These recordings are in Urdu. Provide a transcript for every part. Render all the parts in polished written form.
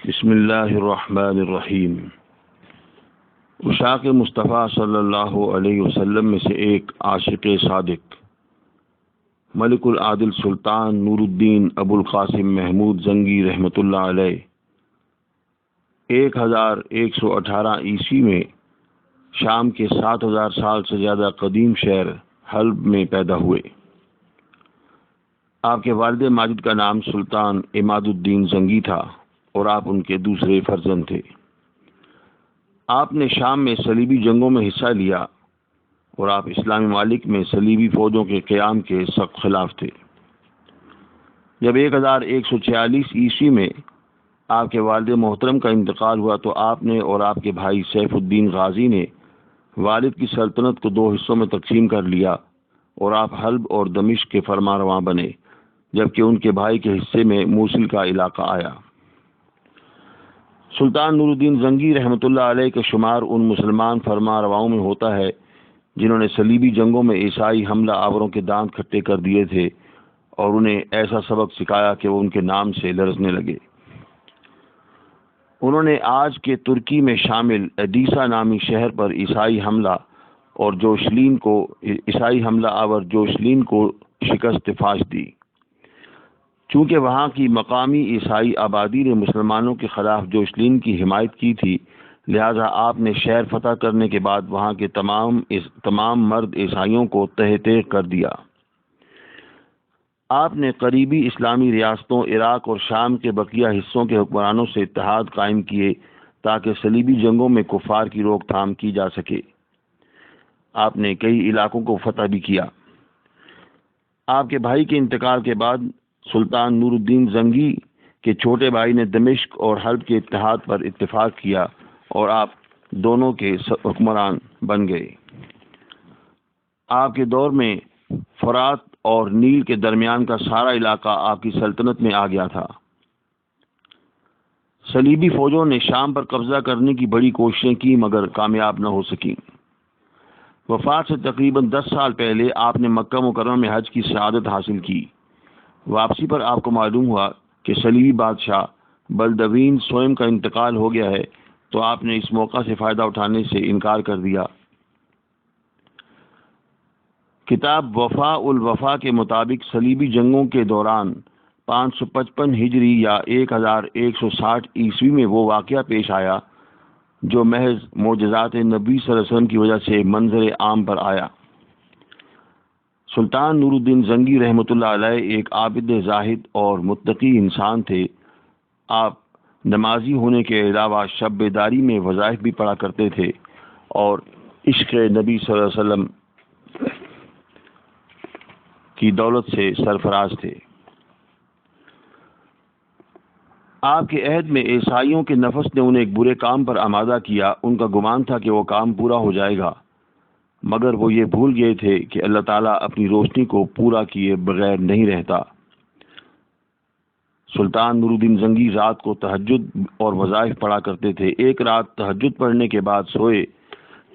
بسم اللہ الرحمن الرحیم۔ عشاق مصطفیٰ صلی اللہ علیہ وسلم میں سے ایک عاشق صادق ملک العادل سلطان نور الدین ابو القاسم محمود زنگی رحمۃ اللہ علیہ 1118 عیسوی میں شام کے 7000 سال سے زیادہ قدیم شہر حلب میں پیدا ہوئے۔ آپ کے والد ماجد کا نام سلطان عماد الدین زنگی تھا اور آپ ان کے دوسرے فرزند تھے۔ آپ نے شام میں صلیبی جنگوں میں حصہ لیا اور آپ اسلامی ممالک میں صلیبی فوجوں کے قیام کے سخت خلاف تھے۔ جب 1146 عیسوی میں آپ کے والد محترم کا انتقال ہوا تو آپ نے اور آپ کے بھائی سیف الدین غازی نے والد کی سلطنت کو 2 حصوں میں تقسیم کر لیا اور آپ حلب اور دمشق کے فرما رواں بنے، جبکہ ان کے بھائی کے حصے میں موصل کا علاقہ آیا۔ سلطان نور الدین زنگی رحمۃ اللہ علیہ کا شمار ان مسلمان فرما رواؤں میں ہوتا ہے جنہوں نے صلیبی جنگوں میں عیسائی حملہ آوروں کے دانت کھٹے کر دیے تھے اور انہیں ایسا سبق سکھایا کہ وہ ان کے نام سے لرزنے لگے۔ انہوں نے آج کے ترکی میں شامل ایڈیسا نامی شہر پر عیسائی حملہ آور جوشلین کو شکست فاش دی۔ چونکہ وہاں کی مقامی عیسائی آبادی نے مسلمانوں کے خلاف جوشلین کی حمایت کی تھی، لہذا آپ نے شہر فتح کرنے کے بعد وہاں کے تمام مرد عیسائیوں کو تہہ تیغ کر دیا۔ آپ نے قریبی اسلامی ریاستوں عراق اور شام کے بقیہ حصوں کے حکمرانوں سے اتحاد قائم کیے تاکہ صلیبی جنگوں میں کفار کی روک تھام کی جا سکے۔ آپ نے کئی علاقوں کو فتح بھی کیا۔ آپ کے بھائی کے انتقال کے بعد سلطان نور الدین زنگی کے چھوٹے بھائی نے دمشق اور حلب کے اتحاد پر اتفاق کیا اور آپ دونوں کے حکمران بن گئے۔ آپ کے دور میں فرات اور نیل کے درمیان کا سارا علاقہ آپ کی سلطنت میں آ گیا تھا۔ صلیبی فوجوں نے شام پر قبضہ کرنے کی بڑی کوششیں کی مگر کامیاب نہ ہو سکیں۔ وفات سے تقریباً 10 سال پہلے آپ نے مکہ مکرمہ میں حج کی سعادت حاصل کی۔ واپسی پر آپ کو معلوم ہوا کہ صلیبی بادشاہ بلدوین سوئم کا انتقال ہو گیا ہے، تو آپ نے اس موقع سے فائدہ اٹھانے سے انکار کر دیا۔ کتاب وفاء الوفا کے مطابق صلیبی جنگوں کے دوران 555 ہجری یا 1160 عیسوی میں وہ واقعہ پیش آیا جو محض معجزات نبی صلی اللہ علیہ وسلم کی وجہ سے منظر عام پر آیا۔ سلطان نور الدین زنگی رحمۃ اللہ علیہ ایک عابد زاہد اور متقی انسان تھے۔ آپ نمازی ہونے کے علاوہ شب بیداری میں وظائف بھی پڑھا کرتے تھے اور عشق نبی صلی اللہ علیہ وسلم کی دولت سے سرفراز تھے۔ آپ کے عہد میں عیسائیوں کے نفس نے انہیں ایک برے کام پر آمادہ کیا۔ ان کا گمان تھا کہ وہ کام پورا ہو جائے گا، مگر وہ یہ بھول گئے تھے کہ اللہ تعالیٰ اپنی روشنی کو پورا کیے بغیر نہیں رہتا۔ سلطان نور الدین زنگی رات کو تہجد اور وظائف پڑھا کرتے تھے۔ ایک رات تہجد پڑھنے کے بعد سوئے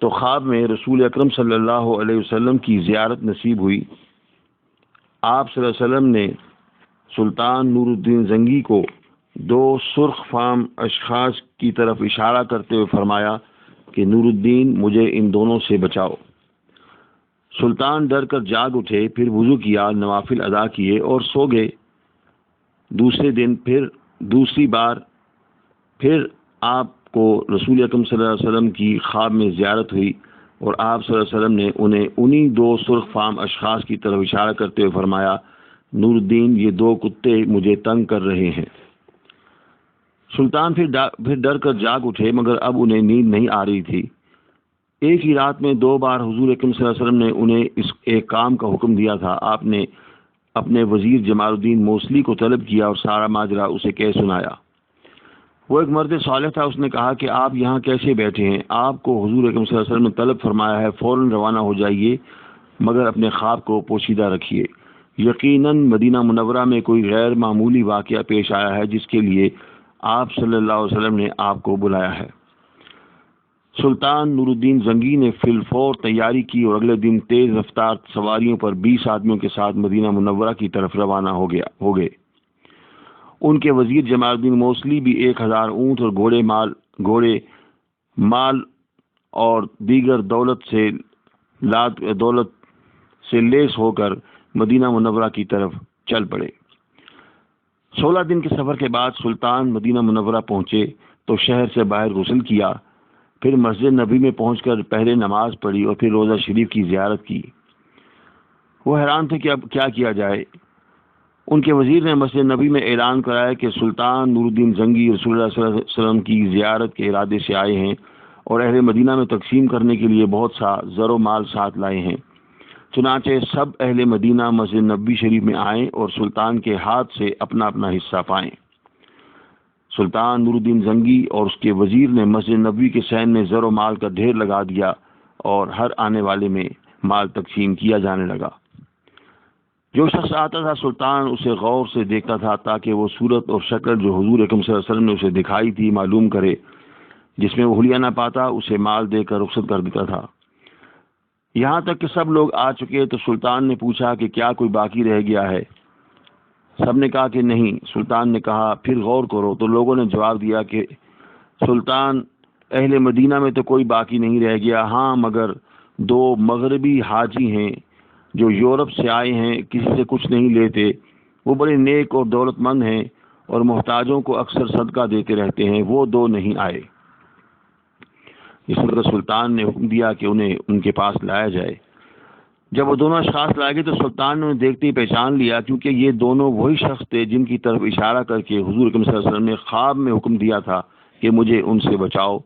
تو خواب میں رسول اکرم صلی اللہ علیہ وسلم کی زیارت نصیب ہوئی۔ آپ صلی اللہ علیہ وسلم نے سلطان نور الدین زنگی کو 2 سرخ فام اشخاص کی طرف اشارہ کرتے ہوئے فرمایا کہ نور الدین مجھے ان دونوں سے بچاؤ۔ سلطان ڈر کر جاگ اٹھے، پھر وضو کیا، نوافل ادا کیے اور سو گئے۔ دوسرے دن دوسری بار آپ کو رسول اکرم صلی اللہ علیہ وسلم کی خواب میں زیارت ہوئی اور آپ صلی اللہ علیہ وسلم نے انہیں 2 سرخ فام اشخاص کی طرف اشارہ کرتے ہوئے فرمایا، نور الدین یہ 2 کتے مجھے تنگ کر رہے ہیں۔ سلطان پھر ڈر کر جاگ اٹھے مگر اب انہیں نیند نہیں آ رہی تھی۔ ایک ہی رات میں 2 بار حضور اکرم صلی اللہ علیہ وسلم نے انہیں اس ایک کام کا حکم دیا تھا۔ آپ نے اپنے وزیر جمال الدین موصلی کو طلب کیا اور سارا ماجرا اسے کہہ سنایا۔ وہ ایک مرد صالح تھا۔ اس نے کہا کہ آپ یہاں کیسے بیٹھے ہیں؟ آپ کو حضور اکرم صلی اللہ علیہ وسلم نے طلب فرمایا ہے، فوراً روانہ ہو جائیے، مگر اپنے خواب کو پوشیدہ رکھیے۔ یقیناً مدینہ منورہ میں کوئی غیر معمولی واقعہ پیش آیا ہے جس کے لیے آپ صلی اللہ علیہ وسلم نے آپ کو بلایا ہے۔ سلطان نور الدین زنگی نے فی الفور تیاری کی اور اگلے دن تیز رفتار سواریوں پر 20 آدمیوں کے ساتھ مدینہ منورہ کی طرف روانہ ہو گئے۔ ان کے وزیر جمال الدین موصلی بھی 1000 اونٹ اور گھوڑے مال اور دیگر دولت سے لیس ہو کر مدینہ منورہ کی طرف چل پڑے۔ 16 دن کے سفر کے بعد سلطان مدینہ منورہ پہنچے تو شہر سے باہر غسل کیا، پھر مسجد نبی میں پہنچ کر پہلے نماز پڑھی اور پھر روضہ شریف کی زیارت کی۔ وہ حیران تھے کہ اب کیا کیا جائے۔ ان کے وزیر نے مسجد نبی میں اعلان کرایا کہ سلطان نور الدین زنگی رسول اللہ صلی اللہ علیہ وسلم کی زیارت کے ارادے سے آئے ہیں اور اہل مدینہ میں تقسیم کرنے کے لیے بہت سا زر و مال ساتھ لائے ہیں۔ چنانچہ سب اہل مدینہ مسجد نبی شریف میں آئیں اور سلطان کے ہاتھ سے اپنا اپنا حصہ پائیں۔ سلطان نور الدین زنگی اور اس کے وزیر نے مسجد نبی کے صحن میں زر و مال کا ڈھیر لگا دیا اور ہر آنے والے میں مال تقسیم کیا جانے لگا۔ جو شخص آتا تھا سلطان اسے غور سے دیکھتا تھا تاکہ وہ صورت اور شکل جو حضور اکرم صلی اللہ علیہ وسلم نے اسے دکھائی تھی معلوم کرے۔ جس میں وہ حلیہ نہ پاتا اسے مال دے کر رخصت کر دیتا تھا۔ یہاں تک کہ سب لوگ آ چکے تو سلطان نے پوچھا کہ کیا کوئی باقی رہ گیا ہے؟ سب نے کہا کہ نہیں۔ سلطان نے کہا پھر غور کرو، تو لوگوں نے جواب دیا کہ سلطان، اہل مدینہ میں تو کوئی باقی نہیں رہ گیا، ہاں مگر 2 مغربی حاجی ہیں جو یورپ سے آئے ہیں، کسی سے کچھ نہیں لیتے، وہ بڑے نیک اور دولت مند ہیں اور محتاجوں کو اکثر صدقہ دیتے رہتے ہیں، وہ 2 نہیں آئے۔ اس پر سلطان نے حکم دیا کہ انہیں ان کے پاس لایا جائے۔ جب وہ دونوں اشخاص لائے گئے تو سلطان نے انہیں دیکھتے ہی پہچان لیا، کیونکہ یہ دونوں وہی شخص تھے جن کی طرف اشارہ کر کے حضور اکرم صلی اللہ علیہ وسلم نے خواب میں حکم دیا تھا کہ مجھے ان سے بچاؤ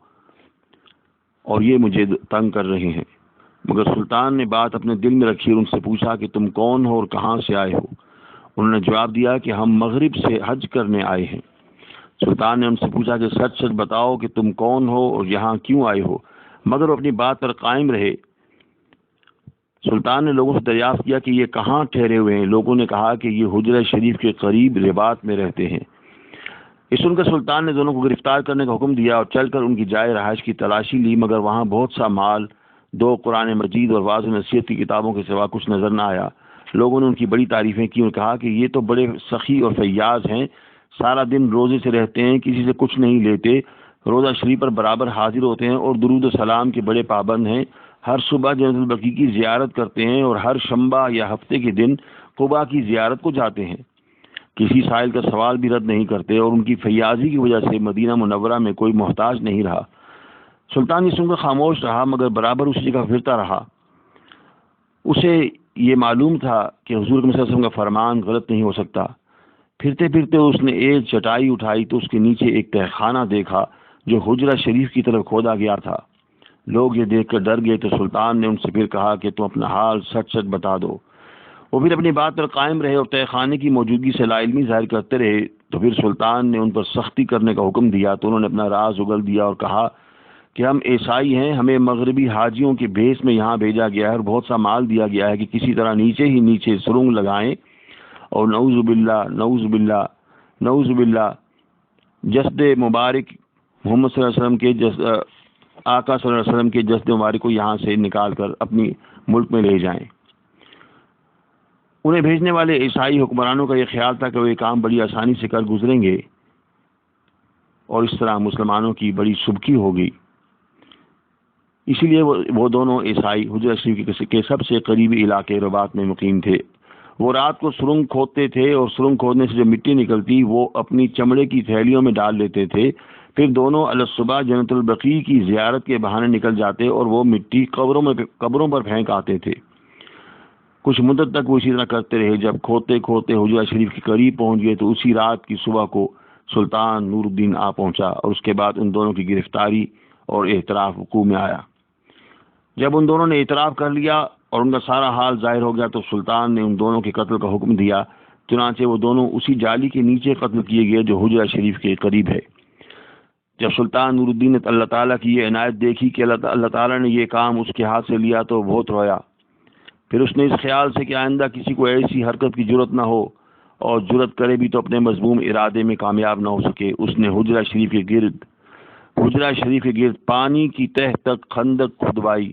اور یہ مجھے تنگ کر رہے ہیں۔ مگر سلطان نے بات اپنے دل میں رکھی اور ان سے پوچھا کہ تم کون ہو اور کہاں سے آئے ہو؟ انہوں نے جواب دیا کہ ہم مغرب سے حج کرنے آئے ہیں۔ سلطان نے ان سے پوچھا کہ سچ سچ بتاؤ کہ تم کون ہو اور یہاں کیوں آئے ہو؟ مگر وہ اپنی بات پر قائم رہے۔ سلطان نے لوگوں سے دریافت کیا کہ یہ کہاں ٹھہرے ہوئے ہیں؟ لوگوں نے کہا کہ یہ حجرہ شریف کے قریب رباط میں رہتے ہیں۔ اس سن کر سلطان نے دونوں کو گرفتار کرنے کا حکم دیا اور چل کر ان کی جائے رہائش کی تلاشی لی، مگر وہاں بہت سا مال، 2 قرآن مجید اور واضح نصیحت کی کتابوں کے سوا کچھ نظر نہ آیا۔ لوگوں نے ان کی بڑی تعریفیں کی اور کہا کہ یہ تو بڑے سخی اور فیاض ہیں، سارا دن روزے سے رہتے ہیں، کسی سے کچھ نہیں لیتے، روزہ شریف پر برابر حاضر ہوتے ہیں اور درود و سلام کے بڑے پابند ہیں، ہر صبح جنت البقیع کی زیارت کرتے ہیں اور ہر شنبہ یا ہفتے کے دن قباء کی زیارت کو جاتے ہیں، کسی سائل کا سوال بھی رد نہیں کرتے اور ان کی فیاضی کی وجہ سے مدینہ منورہ میں کوئی محتاج نہیں رہا۔ سلطان یہ سن کر خاموش رہا مگر برابر اسی جگہ پھرتا رہا۔ اسے یہ معلوم تھا کہ حضور صلی اللہ علیہ وسلم کا فرمان غلط نہیں ہو سکتا۔ پھرتے پھرتے اس نے ایک چٹائی اٹھائی تو اس کے نیچے ایک تہہ خانہ دیکھا جو حجرہ شریف کی طرف کھودا گیا تھا۔ لوگ یہ دیکھ کر ڈر گئے تو سلطان نے ان سے پھر کہا کہ تم اپنا حال سچ سچ بتا دو۔ وہ پھر اپنی بات پر قائم رہے اور تہہ خانے کی موجودگی سے لا علمی ظاہر کرتے رہے۔ تو پھر سلطان نے ان پر سختی کرنے کا حکم دیا تو انہوں نے اپنا راز اگل دیا اور کہا کہ ہم عیسائی ہیں، ہمیں مغربی حاجیوں کے بھیس میں یہاں بھیجا گیا ہے اور بہت سا مال دیا گیا ہے کہ کسی طرح نیچے ہی نیچے سرنگ لگائیں اور نعوذ باللہ نعوذ باللہ نعوذ باللہ جسد مبارک محمد صلی اللہ علیہ وسلم کے آقا صلی اللہ علیہ وسلم کے جسد مبارک کو یہاں سے نکال کر اپنی ملک میں لے جائیں۔ انہیں بھیجنے والے عیسائی حکمرانوں کا یہ خیال تھا کہ وہ یہ کام بڑی آسانی سے کر گزریں گے اور اس طرح مسلمانوں کی بڑی سبکی ہوگی۔ اسی لیے وہ دونوں عیسائی حجرہ شریف کے سب سے قریبی علاقے رباط میں مقیم تھے۔ وہ رات کو سرنگ کھودتے تھے اور سرنگ کھودنے سے جو مٹی نکلتی وہ اپنی چمڑے کی تھیلیوں میں ڈال لیتے تھے، پھر دونوں صبح جنت البقیع کی زیارت کے بہانے نکل جاتے اور وہ مٹی قبروں پر پھینک آتے تھے۔ کچھ مدت تک وہ اسی طرح کرتے رہے۔ جب کھودتے کھودتے حجرہ شریف کے قریب پہنچ گئے تو اسی رات کی صبح کو سلطان نور الدین آ پہنچا اور اس کے بعد ان دونوں کی گرفتاری اور اعتراف وقوع میں آیا۔ جب ان دونوں نے اعتراف کر لیا اور ان کا سارا حال ظاہر ہو گیا تو سلطان نے ان دونوں کے قتل کا حکم دیا۔ چنانچہ وہ دونوں اسی جالی کے نیچے قتل کیے گئے جو حجرہ شریف کے قریب ہے۔ جب سلطان نور الدین نے اللہ تعالیٰ کی یہ عنایت دیکھی کہ اللہ تعالیٰ نے یہ کام اس کے ہاتھ سے لیا تو بہت رویا۔ پھر اس نے اس خیال سے کہ آئندہ کسی کو ایسی حرکت کی جرت نہ ہو اور جرت کرے بھی تو اپنے مذموم ارادے میں کامیاب نہ ہو سکے، اس نے حجرہ شریف کے گرد پانی کی تہہ تک خندق کھدوائی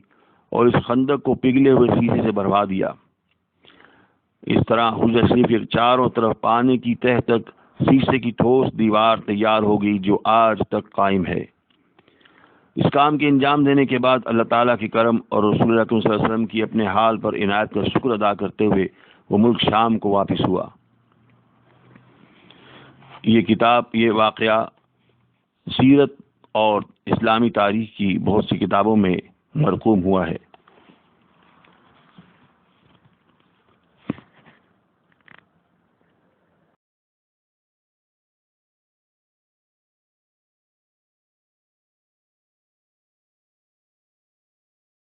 اور اس خندق کو پگھلے ہوئے سیسے سے بھروا دیا۔ اس طرح حجرہ شریف کے چاروں طرف پانی کی تہہ تک شیشے کی ٹھوس دیوار تیار ہو گئی جو آج تک قائم ہے۔ اس کام کے انجام دینے کے بعد اللہ تعالیٰ کی کرم اور رسول اللہ صلی اللہ علیہ وسلم کی اپنے حال پر عنایت کا شکر ادا کرتے ہوئے وہ ملک شام کو واپس ہوا۔ یہ واقعہ سیرت اور اسلامی تاریخ کی بہت سی کتابوں میں مرقوم ہوا ہے۔